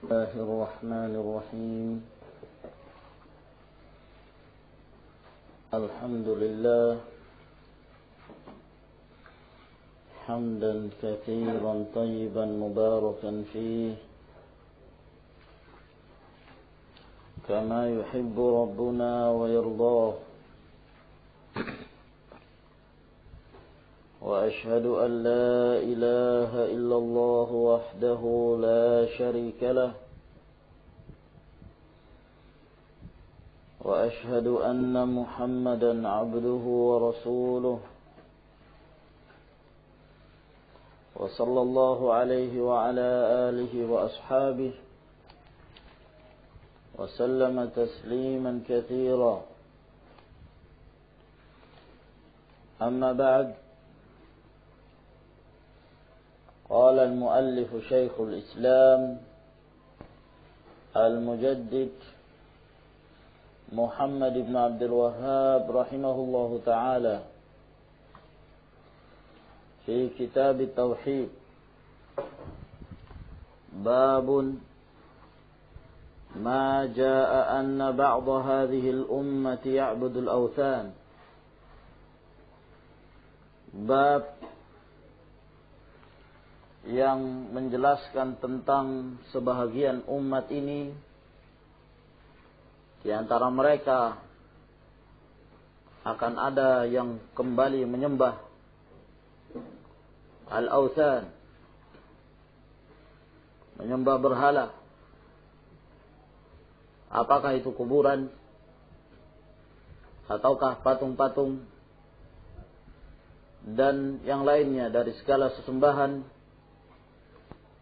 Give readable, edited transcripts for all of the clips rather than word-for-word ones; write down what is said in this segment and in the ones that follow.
الله الرحمن الرحيم. الحمد لله حمدا كثيرا طيبا مباركا فيه كما يحب ربنا ويرضاه. وأشهد أن لا إله إلا الله وحده لا شريك له، وأشهد أن محمدا عبده ورسوله، وصلى الله عليه وعلى آله وأصحابه وسلم تسليما كثيرا. أما بعد، قال المؤلف شيخ الإسلام المجدد محمد بن عبد الوهاب رحمه الله تعالى في كتاب التوحيد: باب ما جاء أن بعض هذه الأمة يعبد الأوثان. Bab yang menjelaskan tentang sebahagian umat ini, di antara mereka akan ada yang kembali menyembah al-awthan, menyembah berhala. Apakah itu kuburan ataukah patung-patung dan yang lainnya dari segala sesembahan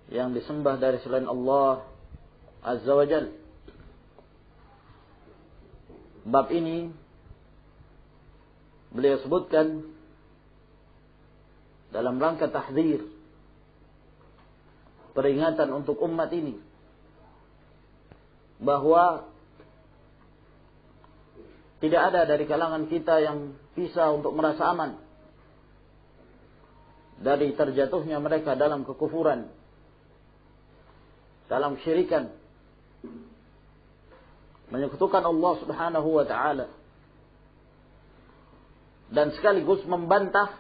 yang disembah dari selain Allah Azza wa Jalla. Bab ini beliau sebutkan dalam rangka tahdzir, peringatan untuk umat ini bahwa tidak ada dari kalangan kita yang bisa untuk merasa aman dari terjatuhnya mereka dalam kekufuran, dalam syirikan, menyekutukan Allah Subhanahu wa ta'ala, dan sekaligus membantah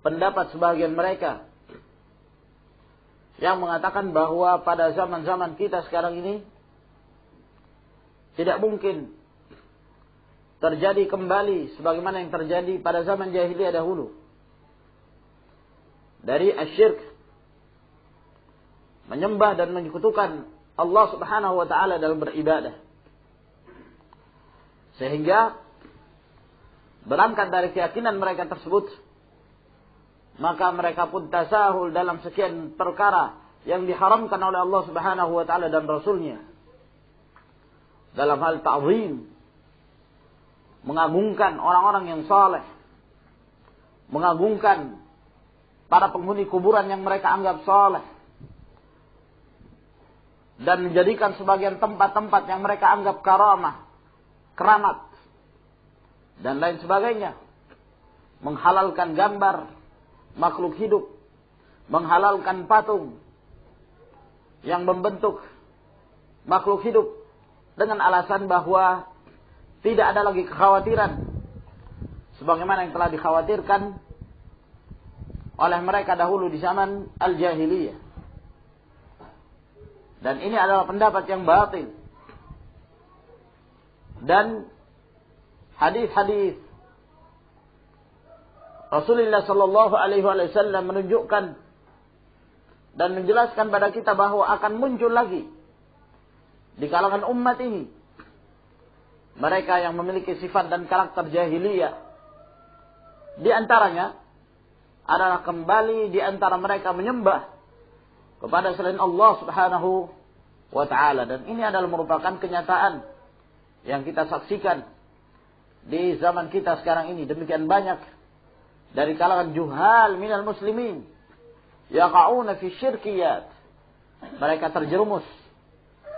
pendapat sebagian mereka yang mengatakan bahwa pada zaman-zaman kita sekarang ini tidak mungkin terjadi kembali sebagaimana yang terjadi pada zaman jahiliyah dahulu, dari asyirk, menyembah dan menyekutukan Allah Subhanahu wa ta'ala dalam beribadah. Sehingga berangkat dari keyakinan mereka tersebut, maka mereka pun tasahul dalam sekian perkara yang diharamkan oleh Allah Subhanahu wa ta'ala dan Rasulnya. Dalam hal ta'zim, mengagungkan orang-orang yang saleh, mengagungkan para penghuni kuburan yang mereka anggap saleh, dan menjadikan sebagian tempat-tempat yang mereka anggap karamah, keramat, dan lain sebagainya. Menghalalkan gambar makhluk hidup, menghalalkan patung yang membentuk makhluk hidup dengan alasan bahwa tidak ada lagi kekhawatiran sebagaimana yang telah dikhawatirkan oleh mereka dahulu di zaman al-jahiliyah. Dan ini adalah pendapat yang batil. Dan hadis-hadis Rasulullah sallallahu alaihi wasallam menunjukkan dan menjelaskan pada kita bahwa akan muncul lagi di kalangan umat ini mereka yang memiliki sifat dan karakter jahiliyah. Di antaranya adalah kembali di antara mereka menyembah kepada selain Allah Subhanahu wa ta'ala. Dan ini adalah merupakan kenyataan yang kita saksikan di zaman kita sekarang ini. Demikian banyak dari kalangan juhal minal muslimin yaqa'una fi syirkiyat. Mereka terjerumus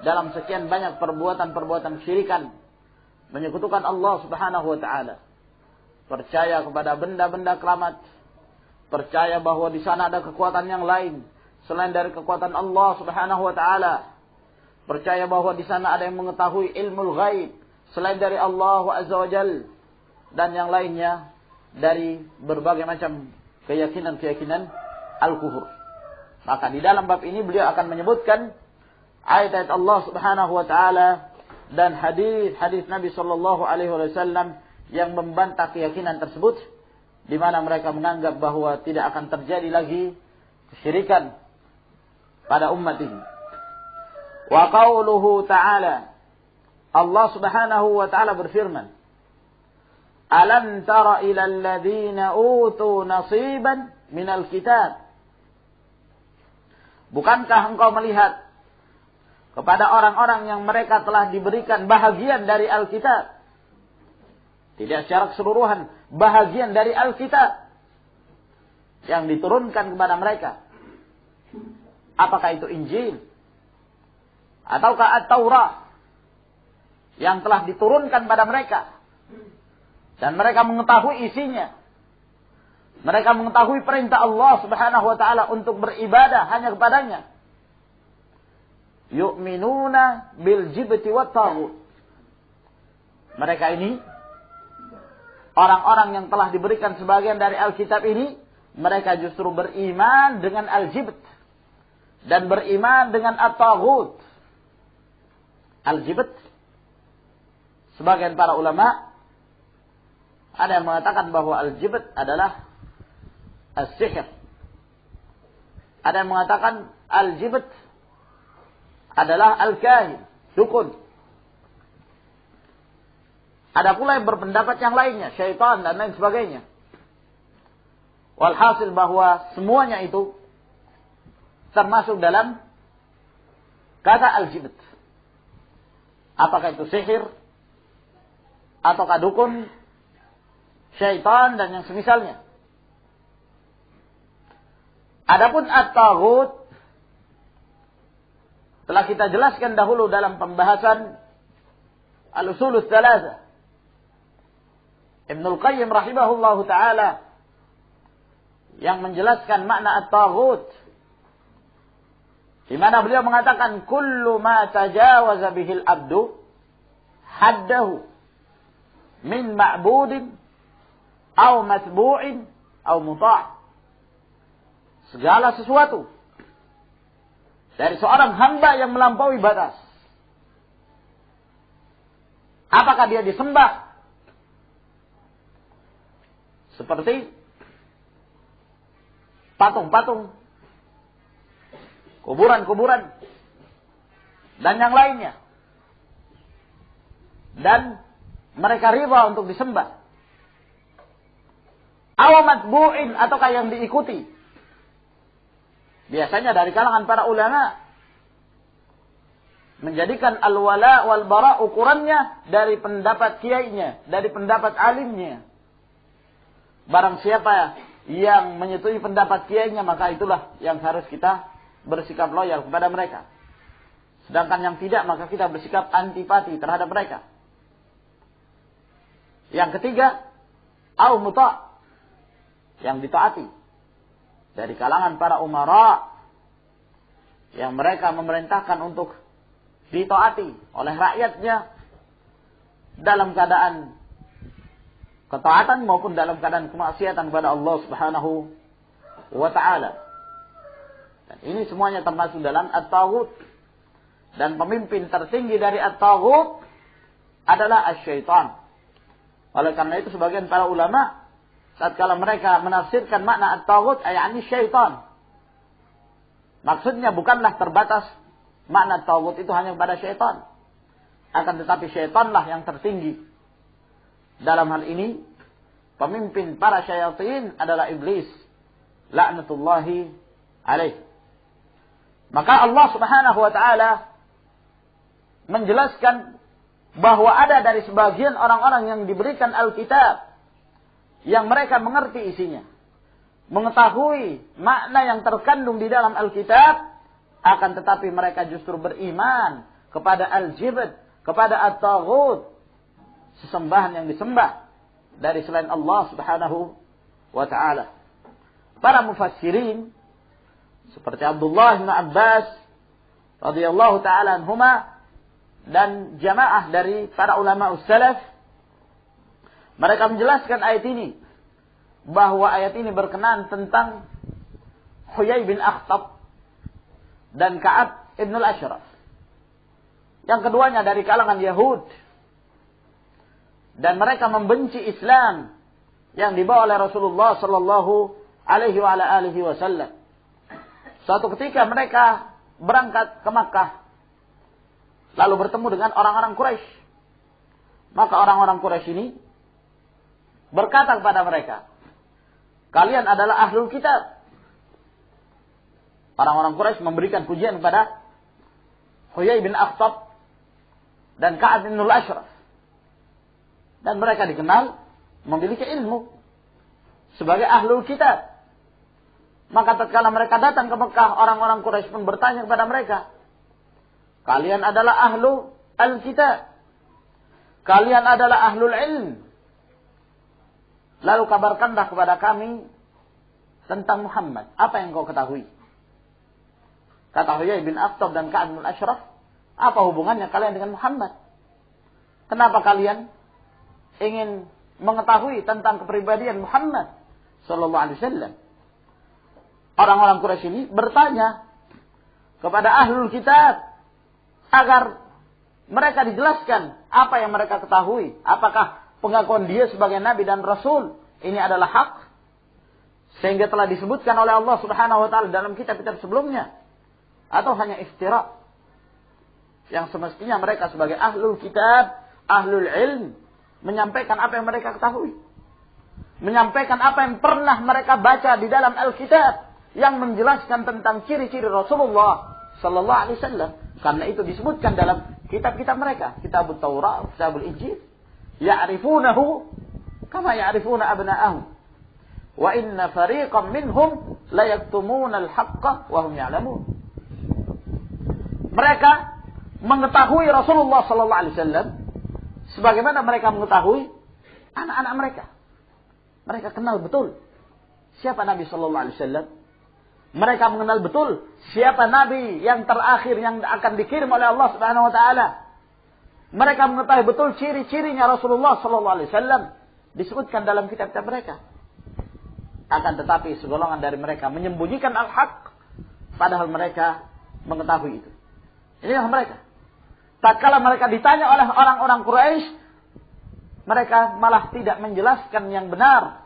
dalam sekian banyak perbuatan-perbuatan syirikan, menyekutukan Allah Subhanahu wa ta'ala. Percaya kepada benda-benda keramat, percaya bahwa di sana ada kekuatan yang lain selain dari kekuatan Allah Subhanahu wa taala. Percaya bahwa di sana ada yang mengetahui ilmu ghaib selain dari Allah Azza wa Jalla, dan yang lainnya dari berbagai macam keyakinan-keyakinan al-kufur. Maka di dalam bab ini beliau akan menyebutkan ayat-ayat Allah Subhanahu wa taala dan hadis-hadis Nabi sallallahu alaihi wasallam yang membantah keyakinan tersebut, di mana mereka menganggap bahwa tidak akan terjadi lagi kesyirikan pada umat ini. Wa qauluhu ta'ala, Allah Subhanahu wa taala berfirman, "Alam tara ila alladziina utu nasiban minal kitab?" Bukankah engkau melihat kepada orang-orang yang mereka telah diberikan bahagian dari Alkitab? Tidak secara keseluruhan, bahagian dari Alkitab yang diturunkan kepada mereka. Apakah itu Injil? Ataukah At-Taurat yang telah diturunkan pada mereka? Dan mereka mengetahui isinya. Mereka mengetahui perintah Allah Subhanahu wa taala untuk beribadah hanya kepadanya. Yu'minuna bil jibti wat taghut. Mereka ini orang-orang yang telah diberikan sebagian dari Alkitab ini, mereka justru beriman dengan al-jibt dan beriman dengan at-taghut. Al-jibt, sebagian para ulama ada yang mengatakan bahwa al-jibt adalah as-sihr. Ada yang mengatakan al-jibt adalah al-kahin, dukun. Ada pula yang berpendapat yang lainnya, syaitan dan lain sebagainya. Walhasil bahwa semuanya itu termasuk dalam kata al-jibt. Apakah itu sihir, ataukah dukun, syaitan dan yang semisalnya. Adapun at-taghut telah kita jelaskan dahulu dalam pembahasan al-usulul tsalatsa. Ibnul Qayyim rahimahullahu taala yang menjelaskan makna at-taghut, di mana beliau mengatakan kullu ma tajawaza bihil abdu haddahu min ma'budin aw matbu'in aw muta'. Segala sesuatu dari seorang hamba yang melampaui batas. Apakah dia disembah seperti patung-patung, kuburan-kuburan, dan yang lainnya, dan mereka riba untuk disembah, awamat bu'in, ataukah yang diikuti. Biasanya dari kalangan para ulama menjadikan al-wala wal bara ukurannya dari pendapat kiainya, dari pendapat alimnya. Barang siapa yang menyetujui pendapat kiainya, maka itulah yang harus kita bersikap loyal kepada mereka. Sedangkan yang tidak, maka kita bersikap antipati terhadap mereka. Yang ketiga, au muta', yang ditaati. Dari kalangan para umara yang mereka memerintahkan untuk ditaati oleh rakyatnya dalam keadaan ketaatan maupun dalam keadaan kemaksiatan kepada Allah Subhanahu wa taala. Dan ini semuanya termasuk dalam at-taghut. Dan pemimpin tertinggi dari at-taghut adalah asy-syaitan. Oleh karena itu sebagian para ulama tatkala mereka menafsirkan makna at-taghut yakni syaitan, maksudnya bukanlah terbatas makna at-taghut itu hanya kepada syaitan, akan tetapi syaitanlah yang tertinggi. Dalam hal ini pemimpin para syayatin adalah iblis, laknatullahi alaih. Maka Allah Subhanahu wa taala menjelaskan bahwa ada dari sebagian orang-orang yang diberikan Alkitab yang mereka mengerti isinya, mengetahui makna yang terkandung di dalam Alkitab, akan tetapi mereka justru beriman kepada al-jibt, kepada at-taghut, sesembahan yang disembah dari selain Allah Subhanahu wa taala. Para mufassirin seperti Abdullah bin Abbas radhiyallahu taala anhuma dan jamaah dari para ulama salaf, mereka menjelaskan ayat ini bahwa ayat ini berkenaan tentang Huyai bin Akhtab dan Ka'ab ibn al-Ashraf. Yang keduanya dari kalangan Yahud, dan mereka membenci Islam yang dibawa oleh Rasulullah sallallahu alaihi wasallam. Suatu ketika mereka berangkat ke Makkah, lalu bertemu dengan orang-orang Quraisy. Maka orang-orang Quraisy ini berkata kepada mereka, kalian adalah ahlul kitab. Orang-orang Quraisy memberikan pujian kepada Huyai bin Akhtab dan Ka'ab bin al-Ashraf. Dan mereka dikenal memiliki ilmu sebagai ahlul kitab. Maka tatkala mereka datang ke Mekah, orang-orang Quraisy pun bertanya kepada mereka, kalian adalah ahlu al-kitab, kalian adalah ahlul ilm, lalu kabarkanlah kepada kami tentang Muhammad, apa yang kau ketahui? Kata Huyai bin Akhtab dan Ka'ab bin al-Ashraf, apa hubungannya kalian dengan Muhammad? Kenapa kalian ingin mengetahui tentang kepribadian Muhammad sallallahu alaihi wasallam? Orang-orang Quraisy ini bertanya kepada ahlul kitab agar mereka dijelaskan apa yang mereka ketahui. Apakah pengakuan dia sebagai nabi dan rasul ini adalah hak, sehingga telah disebutkan oleh Allah Subhanahu wa taala dalam kitab-kitab sebelumnya, atau hanya iftira yang semestinya mereka sebagai ahlul kitab, ahlul ilm, menyampaikan apa yang mereka ketahui, menyampaikan apa yang pernah mereka baca di dalam Alkitab yang menjelaskan tentang ciri-ciri Rasulullah sallallahu alaihi wasallam. Karena itu disebutkan dalam kitab-kitab mereka, Kitabut Taurat, Kitabul Injil, ya'rifunahu kama ya'rifuna abna'ahum wa inna fariqan minhum la yaktumuna al-haqqa wa hum ya'lamun. Mereka mengetahui Rasulullah sallallahu alaihi wasallam sebagaimana mereka mengetahui anak-anak mereka. Mereka kenal betul siapa Nabi sallallahu alaihi wasallam. Mereka mengenal betul siapa nabi yang terakhir yang akan dikirim oleh Allah Subhanahu wa taala. Mereka mengetahui betul ciri-cirinya Rasulullah sallallahu alaihi wasallam disebutkan dalam kitab-kitab mereka. Akan tetapi segolongan dari mereka menyembunyikan al-haq padahal mereka mengetahui itu. Inilah mereka. Tatkala mereka ditanya oleh orang-orang Quraisy, mereka malah tidak menjelaskan yang benar,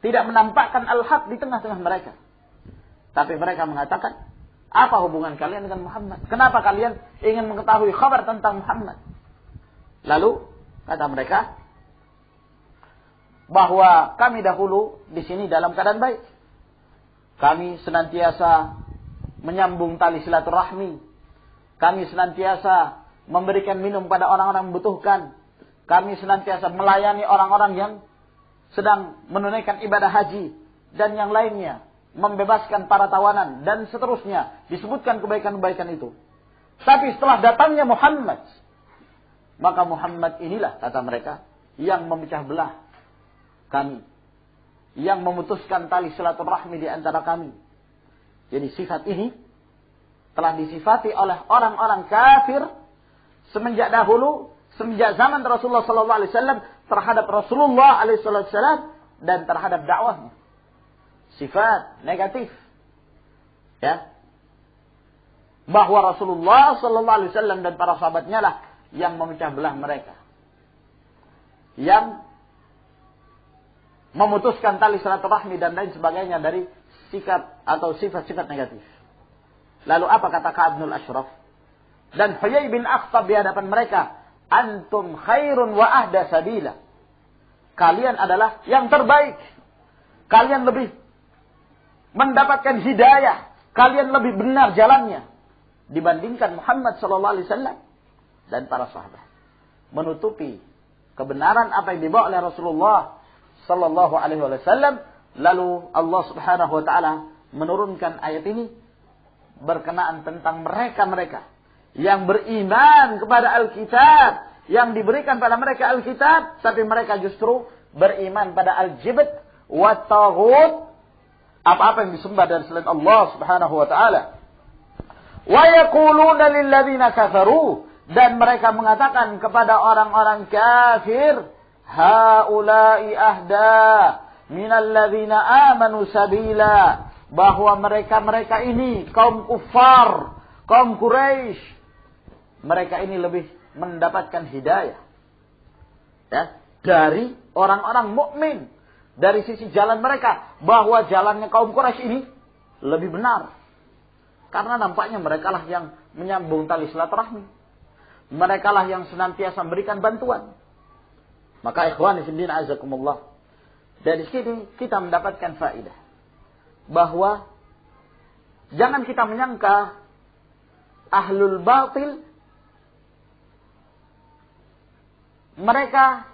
tidak menampakkan al-haq di tengah-tengah mereka. Tapi mereka mengatakan, apa hubungan kalian dengan Muhammad? Kenapa kalian ingin mengetahui kabar tentang Muhammad? Lalu kata mereka bahwa kami dahulu di sini dalam keadaan baik. Kami senantiasa menyambung tali silaturahmi. Kami senantiasa memberikan minum pada orang-orang membutuhkan. Kami senantiasa melayani orang-orang yang sedang menunaikan ibadah haji dan yang lainnya, membebaskan para tawanan dan seterusnya, disebutkan kebaikan-kebaikan itu. Tapi setelah datangnya Muhammad, maka Muhammad inilah kata mereka yang memecah belah kami, yang memutuskan tali silaturahmi di antara kami. Jadi sifat ini telah disifati oleh orang-orang kafir semenjak dahulu, semenjak zaman Rasulullah sallallahu alaihi wasallam terhadap Rasulullah alaihi wasallam dan terhadap dakwahnya. Sifat negatif, ya, bahwa Rasulullah sallallahu alaihi wasallam dan para sahabatnya lah yang memecah belah mereka, yang memutuskan tali silaturahmi dan lain sebagainya dari sikap atau sifat-sifat negatif. Lalu apa kata Ka'ab bin al-Ashraf dan Huyai bin Akhtab di hadapan mereka? Antum khairun wa ahda sabila. Kalian adalah yang terbaik. Kalian lebih mendapatkan hidayah. Kalian lebih benar jalannya dibandingkan Muhammad sallallahu alaihi wasallam dan para sahabat. Menutupi kebenaran apa yang dibawa oleh Rasulullah sallallahu alaihi wasallam. Lalu Allah Subhanahu wa taala menurunkan ayat ini berkenaan tentang mereka-mereka yang beriman kepada Alkitab, yang diberikan pada mereka Alkitab, tapi mereka justru beriman pada al-jibt wa taghut, apa-apa yang disembah dari selain Allah Subhanahu wa taala. Wa yaquluna lil ladzina kafaru, dan mereka mengatakan kepada orang-orang kafir, haula'i ahda minal ladzina amanu sabila, bahwa mereka ini kaum kufar, kaum Quraisy, mereka ini lebih mendapatkan hidayah ya, dari orang-orang mukmin. Dari sisi jalan mereka, bahwa jalannya kaum Quraisy ini lebih benar. Karena nampaknya merekalah yang menyambung tali silaturahmi. Merekalah yang senantiasa memberikan bantuan. Maka ikhwani fillah azakumullah, dari sini kita mendapatkan faedah bahwa jangan kita menyangka ahlul batil mereka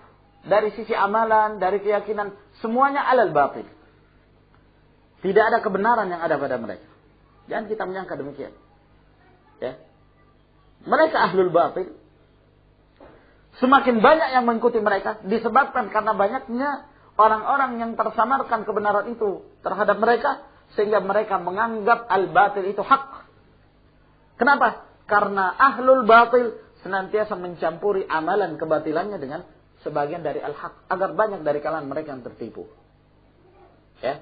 dari sisi amalan, dari keyakinan, semuanya alal batil. Tidak ada kebenaran yang ada pada mereka. Jangan kita menyangka demikian. Ya. Mereka ahlul batil. Semakin banyak yang mengikuti mereka disebabkan karena banyaknya orang-orang yang tersamarkan kebenaran itu terhadap mereka, sehingga mereka menganggap al-batil itu hak. Kenapa? Karena ahlul batil senantiasa mencampuri amalan kebatilannya dengan sebagian dari al-haq, agar banyak dari kalangan mereka yang tertipu. Ya.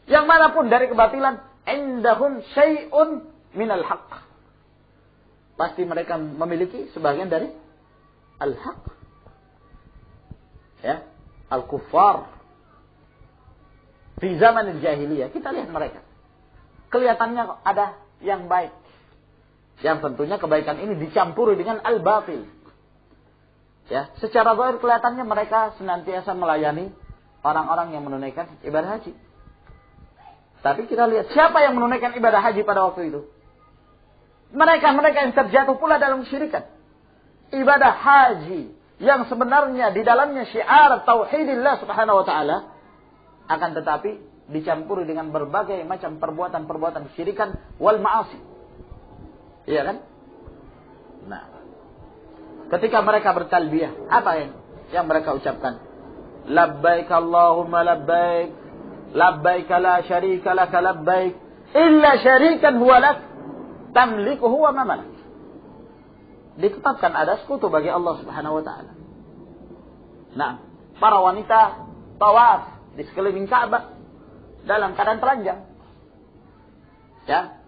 Yang manapun dari kebatilan, indahum syai'un minal haq. Pasti mereka memiliki sebagian dari al-haq. Ya. Al-kuffar. Di zaman jahiliyah, kita lihat mereka. Kelihatannya ada yang baik. Yang tentunya kebaikan ini dicampuri dengan al-batil. Ya, secara zahir kelihatannya mereka senantiasa melayani orang-orang yang menunaikan ibadah haji. Tapi kita lihat siapa yang menunaikan ibadah haji pada waktu itu? Mereka yang terjatuh pula dalam kesyirikan. Ibadah haji yang sebenarnya di dalamnya syiar tauhidillah subhanahu wa ta'ala, akan tetapi dicampuri dengan berbagai macam perbuatan-perbuatan kesyirikan wal ma'asi. Iya kan? Nah, ketika mereka bertalbiyah, apa yang mereka ucapkan? Labbaik Allahumma labbaik, labbaik la syarika laka labbaik, illa syarikan huwa lak, tamlikuhu wa ma malak. Ditetapkan ada sekutu bagi Allah Subhanahu wa taala. Nah, para wanita tawaf di sekeliling Ka'bah dalam keadaan telanjang. Ya.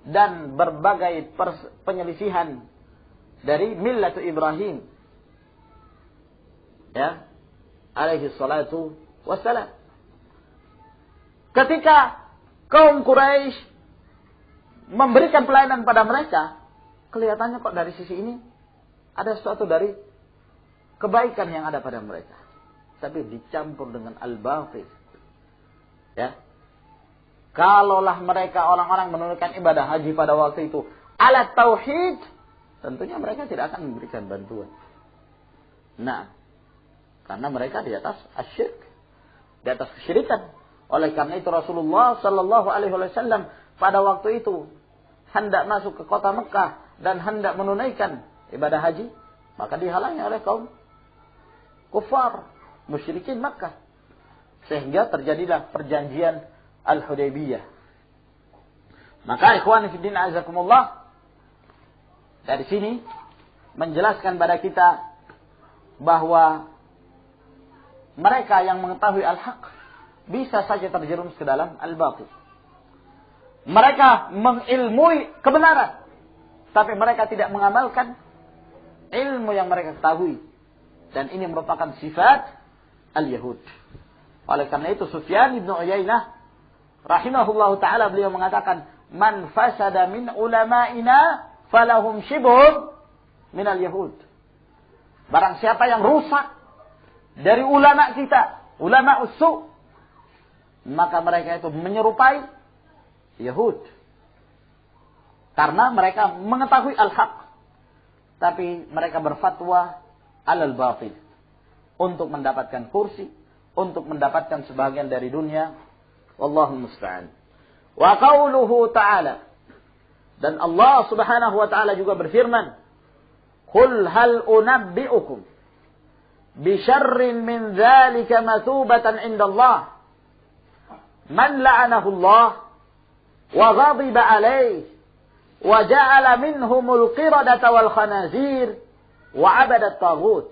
Dan berbagai penyelisihan dari millatu Ibrahim, ya, alaihi salatu wassalam. Ketika kaum Quraisy memberikan pelayanan pada mereka, kelihatannya kok dari sisi ini ada sesuatu dari kebaikan yang ada pada mereka, tapi dicampur dengan al-batil. Ya. Kalaulah mereka orang-orang menunaikan ibadah haji pada waktu itu alat tauhid, tentunya mereka tidak akan memberikan bantuan. Nah, karena mereka di atas asyirk, di atas kesyirikan. Oleh karena itu Rasulullah sallallahu alaihi wasallam pada waktu itu hendak masuk ke kota Mekah dan hendak menunaikan ibadah haji, maka dihalangi oleh kaum kufar, musyrikin Mekah. Sehingga terjadilah perjanjian Al-Hudaybiyah. Maka ikhwan fillah azakumullah, dari sini menjelaskan pada kita bahwa mereka yang mengetahui al-haq bisa saja terjerumus ke dalam al-batil. Mereka mengilmui kebenaran, tapi mereka tidak mengamalkan ilmu yang mereka ketahui. Dan ini merupakan sifat al-Yahud. Oleh karena itu Sufyan ibn Uyainah rahimahullahu ta'ala beliau mengatakan, man fasada min ulama'ina falahum shibhun minal yahud. Barang siapa yang rusak dari ulama kita, ulama usu, maka mereka itu menyerupai Yahud. Karena mereka mengetahui al-haq, tapi mereka berfatwa alal batil, untuk mendapatkan kursi, untuk mendapatkan sebagian dari dunia. Wallahu musta'an. Wa qauluhu ta'ala, dan Allah Subhanahu wa ta'ala juga berfirman, qul hal unabbi'ukum bi syarrin min dzalika mathubatan indallah. man la'anahu Allah wa ghadiba alaih wa ja'ala minhumul qiradata wal khanazir wa 'abada at-taghut.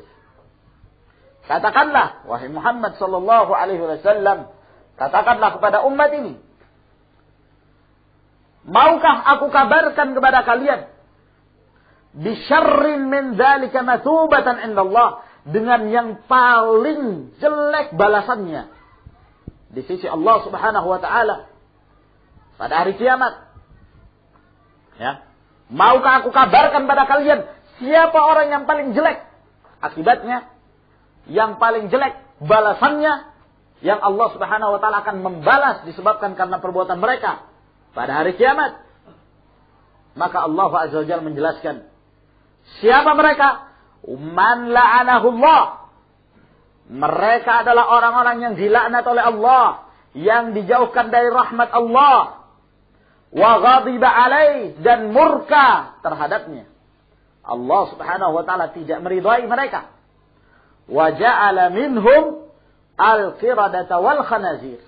Katakanlah wahai Muhammad sallallahu alaihi wasallam, katakanlah kepada umat ini, maukah aku kabarkan kepada kalian bisyarrin min dzalika mathubatan indallah, dengan yang paling jelek balasannya di sisi Allah Subhanahu wa taala pada hari kiamat. Ya. Maukah aku kabarkan pada kalian siapa orang yang paling jelek akibatnya, yang paling jelek balasannya, yang Allah Subhanahu wa taala akan membalas disebabkan karena perbuatan mereka pada hari kiamat. Maka Allah Azza wa Jalla menjelaskan siapa mereka? Man la'anahu Allah. Mereka adalah orang-orang yang dilaknat oleh Allah, yang dijauhkan dari rahmat Allah. Wa ghadiba alaih, dan murka terhadapnya. Allah Subhanahu wa taala tidak meridai mereka. Wa ja'ala minhum al-qiradata wal khanazir.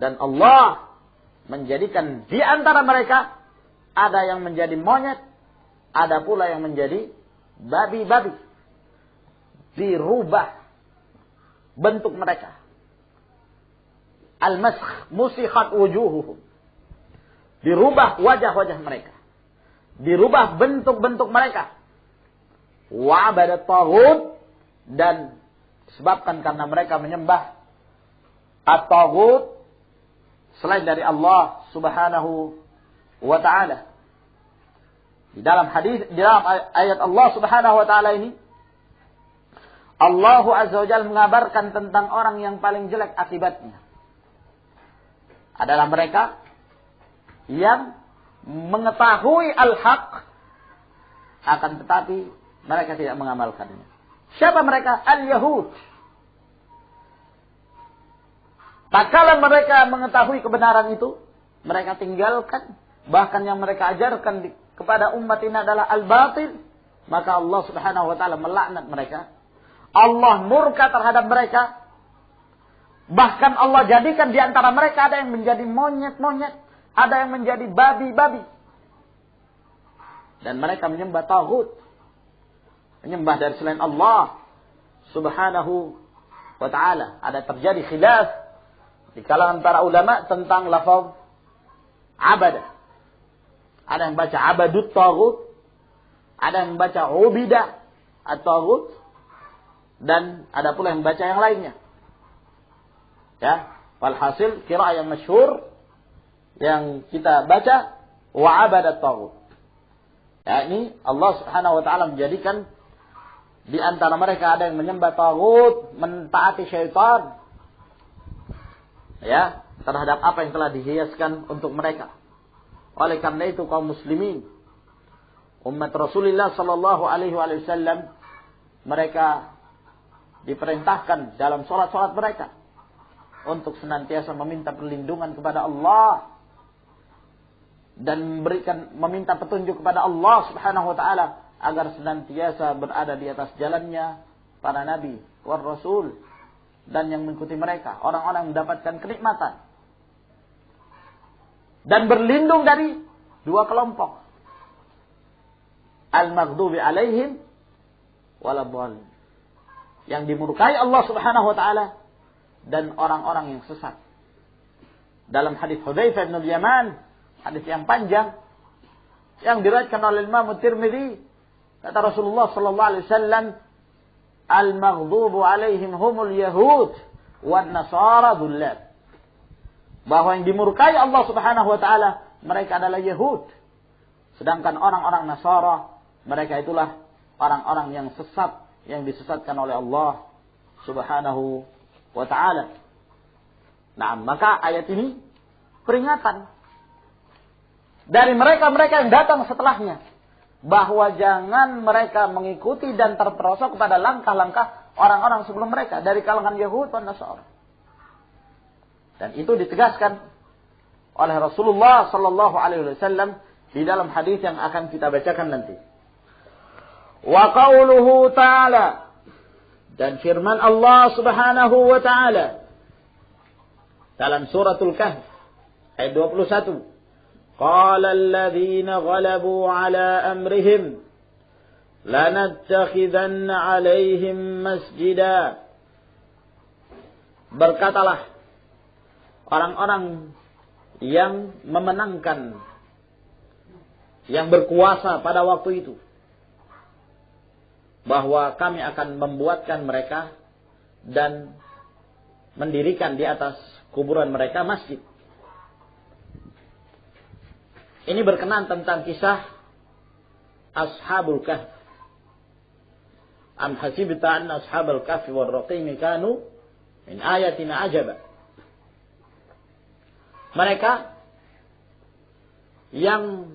Dan Allah menjadikan di antara mereka ada yang menjadi monyet, ada pula yang menjadi babi-babi. Dirubah bentuk mereka. Al-masakh, musikhat wujuhuhum. Dirubah wajah-wajah mereka. Dirubah bentuk-bentuk mereka. Wa 'abadat taghut, dan sebabkan karena mereka menyembah at-taghut selain dari Allah Subhanahu wa taala. Di dalam ayat Allah Subhanahu wa taala ini, Allah Azza wa Jalla mengabarkan tentang orang yang paling jelek akibatnya. Adalah mereka yang mengetahui al-haq, akan tetapi mereka tidak mengamalkannya. Siapa mereka? Al-Yahud. Tak kala mereka mengetahui kebenaran itu, mereka tinggalkan. Bahkan yang mereka ajarkan kepada umat ini adalah al-batil. Maka Allah Subhanahu wa taala melaknat mereka. Allah murka terhadap mereka. Bahkan Allah jadikan di antara mereka ada yang menjadi monyet-monyet, ada yang menjadi babi-babi. Dan mereka menyembah taghut, menyembah dari selain Allah Subhanahu wa taala. Ada terjadi khilaf di kalangan para ulama tentang lafaz abada. Ada yang baca abadut taghut, ada yang baca ubida at-taghut, dan ada pula yang baca yang lainnya. Ya, walhasil qiraah yang masyhur yang kita baca wa abadat taghut. Ya, ini Allah Subhanahu wa taala menjadikan di antara mereka ada yang menyembah taghut, mentaati syaitan. Ya, terhadap apa yang telah dihiaskan untuk mereka. Oleh karena itu kaum muslimin, umat Rasulullah sallallahu alaihi wasallam, mereka diperintahkan dalam salat-salat mereka untuk senantiasa meminta perlindungan kepada Allah dan meminta petunjuk kepada Allah Subhanahu wa taala agar senantiasa berada di atas jalannya para nabi war rasul dan yang mengikuti mereka, orang-orang yang mendapatkan kenikmatan, dan berlindung dari dua kelompok, al-maghdubi alaihim waladhdallin, yang dimurkai Allah Subhanahu wa taala dan orang-orang yang sesat. Dalam hadis Hudzaifah bin Yaman, hadis yang panjang yang diriwayatkan oleh Imam Tirmidzi, kata Rasulullah sallallahu alaihi wasallam, al-maghdubu alaihim humul yahud wan nasara dhullat. Bahwa yang dimurkai Allah Subhanahu wa taala mereka adalah Yahud, sedangkan orang-orang Nasara mereka itulah orang-orang yang sesat, yang disesatkan oleh Allah Subhanahu wa ta'ala. Nah, maka ayat ini peringatan dari mereka-mereka yang datang setelahnya, bahwa jangan mereka mengikuti dan terperosok kepada langkah-langkah orang-orang sebelum mereka dari kalangan Yahud dan Nasara. Dan itu ditegaskan oleh Rasulullah sallallahu alaihi wasallam di dalam hadis yang akan kita bacakan nanti. Wa qauluhu ta'ala, dan firman Allah Subhanahu wa ta'ala, dalam suratul Kahf ayat 21. Qala alladziina ghalabu 'ala amrihim lanattakhidanna 'alaihim masjida. Berkatalah orang-orang yang memenangkan, yang berkuasa pada waktu itu, bahwa kami akan membuatkan mereka dan mendirikan di atas kuburan mereka masjid. Ini berkenaan tentang kisah Ashabul Kahf. Am hasibta anna ashabal kahfi war raqim kanu min ayatina ajaba. Mereka yang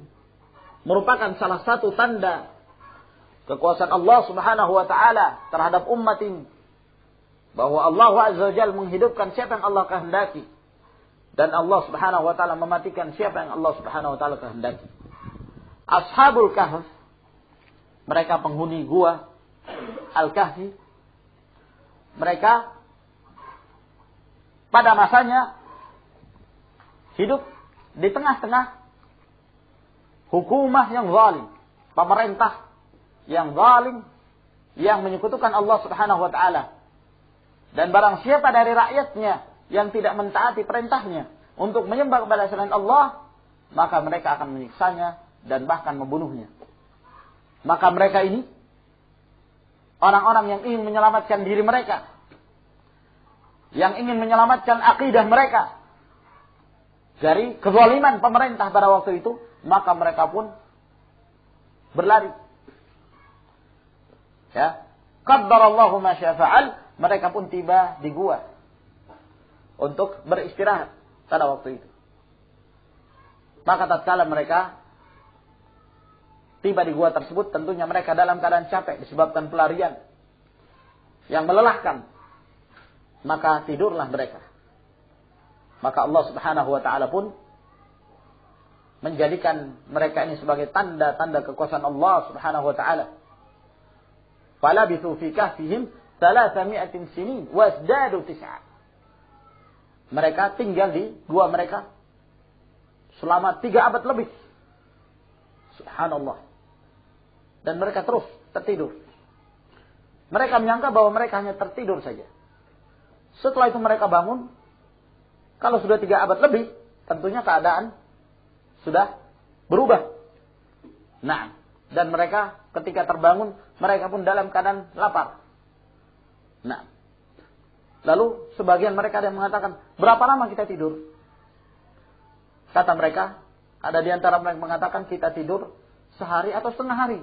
merupakan salah satu tanda kekuasaan Allah Subhanahu wa taala terhadap umat ini, bahwa Allah Azza wa Jalla menghidupkan siapa yang Allah kehendaki dan Allah Subhanahu wa taala mematikan siapa yang Allah Subhanahu wa taala kehendaki. Ashabul Kahf, mereka penghuni gua Al-Kahfi, mereka pada masanya hidup di tengah-tengah hukumah yang zalim, pemerintah yang zalim, yang menyekutukan Allah Subhanahu wa taala. Dan barang siapa dari rakyatnya yang tidak mentaati perintahnya untuk menyembah kepada selain Allah, maka mereka akan menyiksanya dan bahkan membunuhnya. Maka mereka ini orang-orang yang ingin menyelamatkan diri mereka, yang ingin menyelamatkan akidah mereka dari kezaliman pemerintah pada waktu itu, maka mereka pun berlari. Ya, qaddarallahu ma syaa fa'al, mereka pun tiba di gua untuk beristirahat pada waktu itu. Maka tatkala mereka tiba di gua tersebut, tentunya mereka dalam keadaan capek disebabkan pelarian yang melelahkan. Maka tidurlah mereka. Maka Allah Subhanahu wa taala pun menjadikan mereka ini sebagai tanda-tanda kekuasaan Allah Subhanahu wa taala. Falabithu fi kahfihim 300 sinin wasdadu 9. Mereka tinggal di gua mereka selama 3 abad lebih. Subhanallah. Dan mereka terus tertidur. Mereka menyangka bahwa mereka hanya tertidur saja. Setelah itu mereka bangun. Kalau sudah 3 abad lebih, tentunya keadaan sudah berubah. Nah, dan mereka ketika terbangun, mereka pun dalam keadaan lapar. Nah, lalu sebagian mereka ada yang mengatakan, berapa lama kita tidur? Kata mereka, ada di antara mereka mengatakan kita tidur sehari atau setengah hari.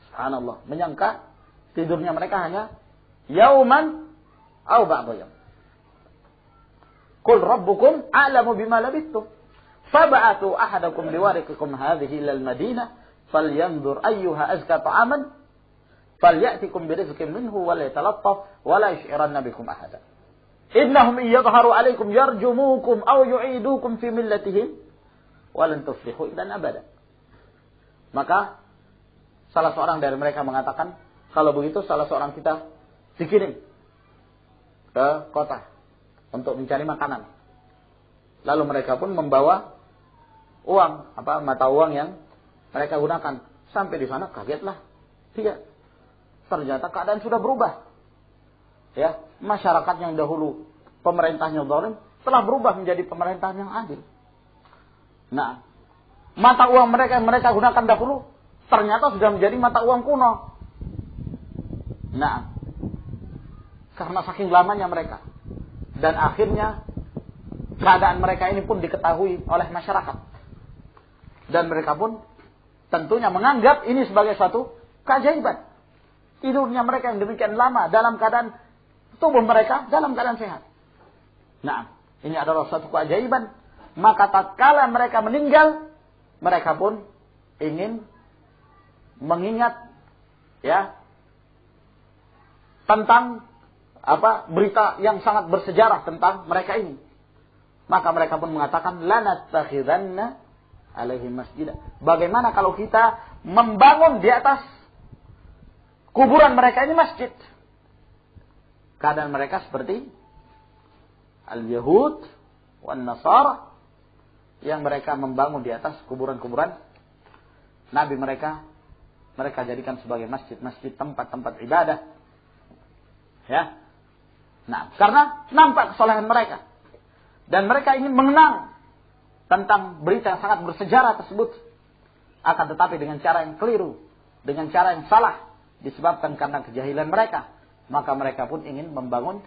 Subhanallah, menyangka tidurnya mereka hanya yauman au ba'da yaum. Qul rabbukum a'lamu bima labithtum fab'athu ahadakum biwariqikum hadhihi ila al-madinah falyanzur ayyuha azka ta'aman falyatikum birizqin minhu wa la yatalattaf wa la yush'iranna bikum ahada innahum yadhharu 'alaykum yarjumukum aw yu'idukum fi millatihim wa lan tuflihu idan abada. Maka salah seorang dari mereka mengatakan, kalau begitu salah seorang kita dikirim ke kota untuk mencari makanan. Lalu mereka pun membawa uang, mata uang yang mereka gunakan. Sampai di sana kagetlah dia. Ternyata keadaan sudah berubah. Ya, masyarakat yang dahulu pemerintahnya zalim telah berubah menjadi pemerintahan yang adil. Nah, mata uang mereka yang mereka gunakan dahulu ternyata sudah menjadi mata uang kuno. Nah, karena saking lamanya mereka. Dan akhirnya keadaan mereka ini pun diketahui oleh masyarakat. Dan mereka pun tentunya menganggap ini sebagai suatu keajaiban. Tidurnya mereka yang demikian lama dalam keadaan tubuh mereka dalam keadaan sehat. Nah, ini adalah suatu keajaiban. Maka tatkala mereka meninggal, mereka pun ingin mengingat ya tentang berita yang sangat bersejarah tentang mereka ini. Maka mereka pun mengatakan lanattakhidanna alaihim masjidah. Bagaimana kalau kita membangun di atas kuburan mereka ini masjid? Keadaan mereka seperti al-Yahud wan Nasara yang mereka membangun di atas kuburan-kuburan nabi mereka jadikan sebagai masjid-masjid, tempat-tempat ibadah. Ya. Nah, karena nampak kesalehan mereka dan mereka ingin mengenang tentang berita yang sangat bersejarah tersebut, akan tetapi dengan cara yang keliru, dengan cara yang salah, disebabkan karena kejahilan mereka, maka mereka pun ingin membangun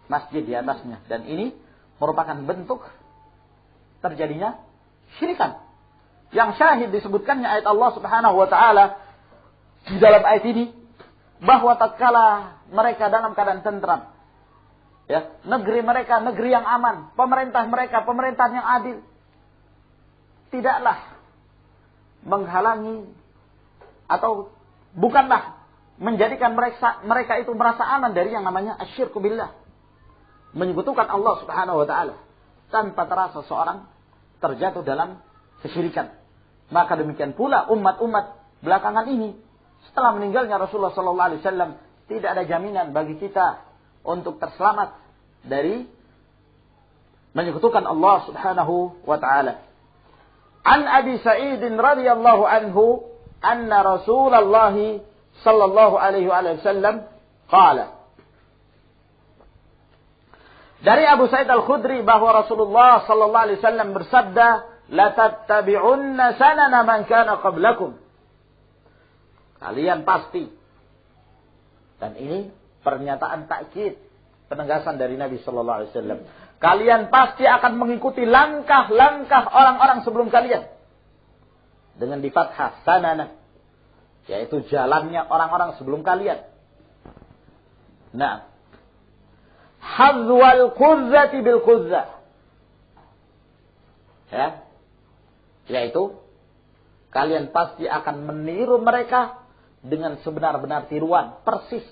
masjid di atasnya, dan ini merupakan bentuk terjadinya syirikan. Yang syahid disebutkannya ayat Allah Subhanahu wa taala di dalam ayat ini, bahwa tatkala mereka dalam keadaan tentram, ya, negeri mereka negeri yang aman, pemerintah mereka pemerintahan yang adil, tidaklah menghalangi atau bukanlah menjadikan mereka itu merasa aman dari yang namanya asyirku billah, menyekutukan Allah Subhanahu wa taala, tanpa terasa seorang terjatuh dalam kesyirikan. Maka demikian pula umat-umat belakangan ini, setelah meninggalnya Rasulullah sallallahu alaihi wasallam, tidak ada jaminan bagi kita untuk terselamat dari menyekutukan Allah Subhanahu wa taala. An Abi Sa'id radhiyallahu anhu anna Rasulullah sallallahu alaihi wasallam qala. Dari Abu Sa'id Al-Khudri bahwa Rasulullah sallallahu alaihi wasallam bersabda, "La tattabi'unna sanana man kana qablakum." Kalian pasti, dan ini pernyataan takkid, penegasan dari Nabi sallallahu alaihi wasallam, kalian pasti akan mengikuti langkah-langkah orang-orang sebelum kalian. Dengan di fathah sanana, yaitu jalannya orang-orang sebelum kalian. Nah, hadzwal quzzati bil quzzah. Ya. Yaitu kalian pasti akan meniru mereka dengan sebenar-benar tiruan, persis.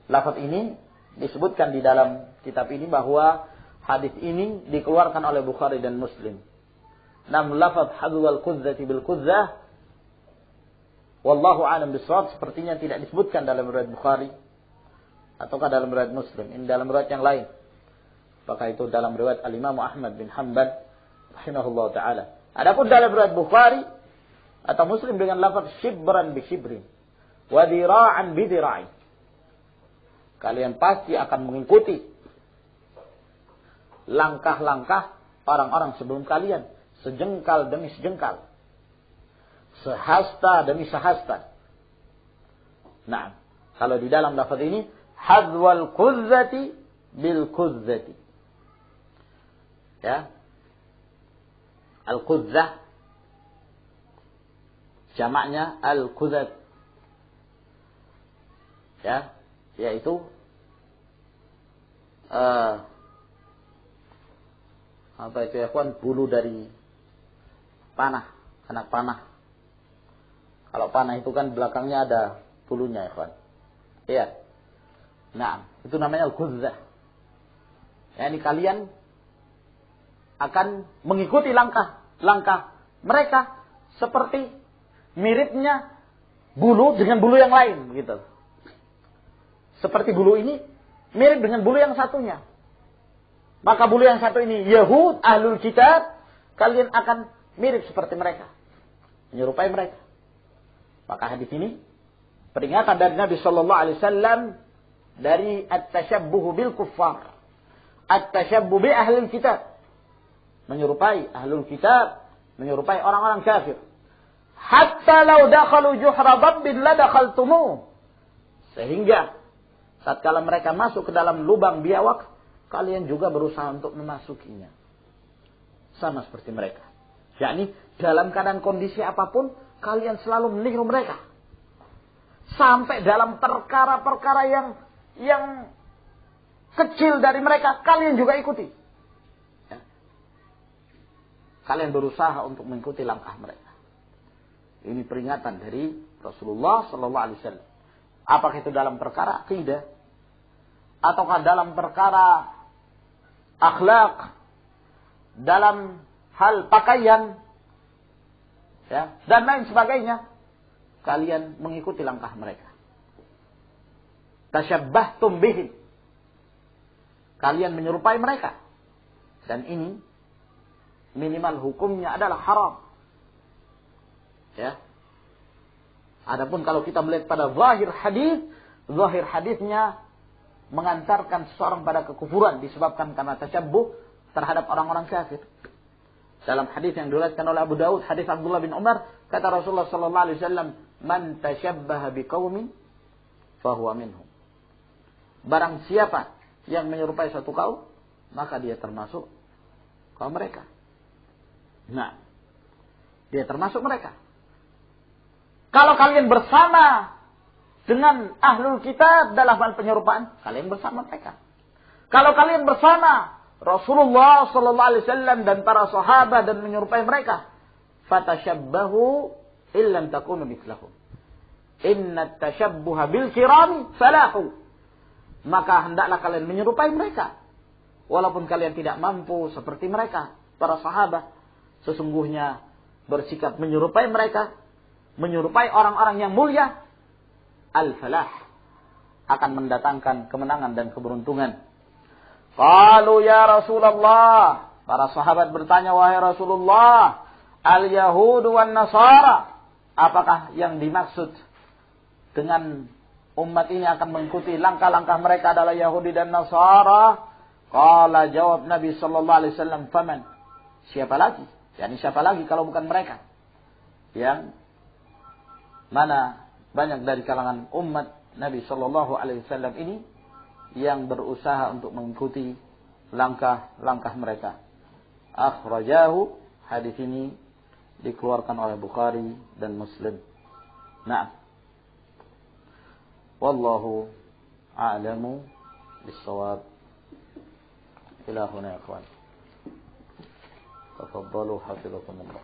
Lafaz ini disebutkan di dalam kitab ini bahwa hadis ini dikeluarkan oleh Bukhari dan Muslim. Namun lafaz hadzwal quzzati bil quzzah, wallahu a'lam bishawab, sepertinya tidak disebutkan dalam riwayat Bukhari ataukah dalam riwayat Muslim. Ini dalam riwayat yang lain. Apakah itu dalam riwayat Al-Imam Ahmad bin Hanbal rahimahullah taala. Adapun dalam riwayat Bukhari atau Muslim dengan lafaz shibran bi shibrin wa dira'an bi dira'in. Kalian pasti akan mengikuti langkah-langkah orang-orang sebelum kalian, sejengkal demi sejengkal, sehasta demi sehasta. Nah, kalau di dalam lafaz ini hadzwal quzzati bil quzzati. Ya. Al-quzzah jamaknya al-quzzat. Ya, yaitu apa itu ya kawan, bulu dari panah, anak panah. Kalau panah itu kan belakangnya ada bulunya ya kawan. Iya. Nah, itu namanya al-quzzah. Ya, ini kalian akan mengikuti langkah-langkah mereka seperti miripnya bulu dengan bulu yang lain, begitu. Seperti bulu ini mirip dengan bulu yang satunya. Maka bulu yang satu ini Yahud, Ahlul Kitab, kalian akan mirip seperti mereka, menyerupai mereka. Maka hadis ini peringatan dari Nabi sallallahu alaihi wasallam dari at-tashabbuh bil kuffar, at-tashabbuh bi ahlil kitab, menyerupai Ahlul Kitab, menyerupai orang-orang kafir. Hatta law dakhalu juhra dabbin la dakhaltumuh. Sehingga tatkala mereka masuk ke dalam lubang biawak, kalian juga berusaha untuk memasukinya. Sama seperti mereka. Yakni dalam keadaan kondisi apapun, kalian selalu meniru mereka. Sampai dalam perkara-perkara yang kecil dari mereka, kalian juga ikuti. Ya. Kalian berusaha untuk mengikuti langkah mereka. Ini peringatan dari Rasulullah sallallahu alaihi wasallam. Apakah itu dalam perkara akidah, ataukah dalam perkara akhlak, dalam hal pakaian, ya, dan lain sebagainya, kalian mengikuti langkah mereka. Tasyabbahtum bihim. kalian menyerupai mereka. Dan ini minimal hukumnya adalah haram. Ya. Adapun kalau kita melihat pada zahir hadisnya mengantarkan seseorang pada kekufuran disebabkan karena tasyabbuh terhadap orang-orang kafir. Dalam hadis yang diriwayatkan oleh Abu Daud, hadis Abdullah bin Umar, kata Rasulullah sallallahu alaihi wasallam, "Man tasyabbaha biqaumin fahuwa minhum." Barang siapa yang menyerupai satu kaum, maka dia termasuk kaum mereka. Nah, dia termasuk mereka. Kalau kalian bersama dengan ahlul kitab dalam hal penyerupaan, kalian bersama mereka. Kalau kalian bersama Rasulullah sallallahu alaihi wasallam dan para sahabat dan menyerupai mereka, fatashabbahu illam takunu mithlahum. Inna tashabbuha bil kirami falahu. Maka hendaklah kalian menyerupai mereka. Walaupun kalian tidak mampu seperti mereka, para sahabat, sesungguhnya bersikap menyerupai mereka, menyerupai orang-orang yang mulia, al-falah, akan mendatangkan kemenangan dan keberuntungan. Qalu ya Rasulullah, para sahabat bertanya, wahai Rasulullah, al-yahudu wan nasara, apakah yang dimaksud dengan umat ini akan mengikuti langkah-langkah mereka adalah Yahudi dan Nasara? Qala, jawab Nabi sallallahu alaihi wasallam, faman? Siapa lagi? Yani siapa lagi kalau bukan mereka? Yang mana banyak dari kalangan umat Nabi sallallahu alaihi wasallam ini yang berusaha untuk mengikuti langkah-langkah mereka. Akhrajahu, hadis ini dikeluarkan oleh Bukhari dan Muslim. Nah, wallahu a'lamu bis-shawab. Ila huna ya ikhwan. Tafaddalu hafizakumullah.